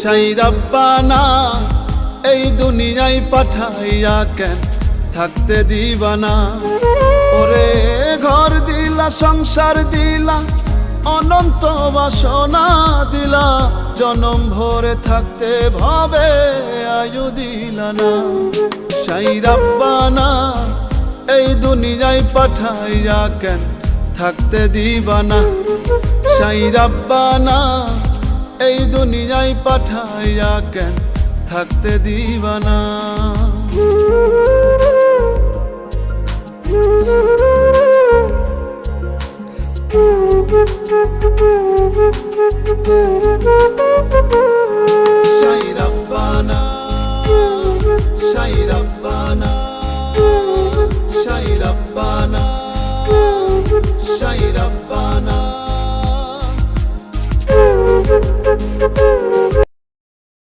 সাই রাব্বানা এই দুনিয়ায় পাঠাইয়া কেন থাকতে দিবানা। ওরে ঘর দিলা, সংসার দিলা, অনন্ত বাসনা দিলা, জনম ভরে থাকতে ভবে আয়ু দিলা না। সাই রাব্বানা এই দুনিয়ায় পাঠাইয়া কেন থাকতে দিবানা। সাই রাব্বানা এই দুনিয়ায় পাঠাইয়া কেন থাকতে দিবানা। Thank you.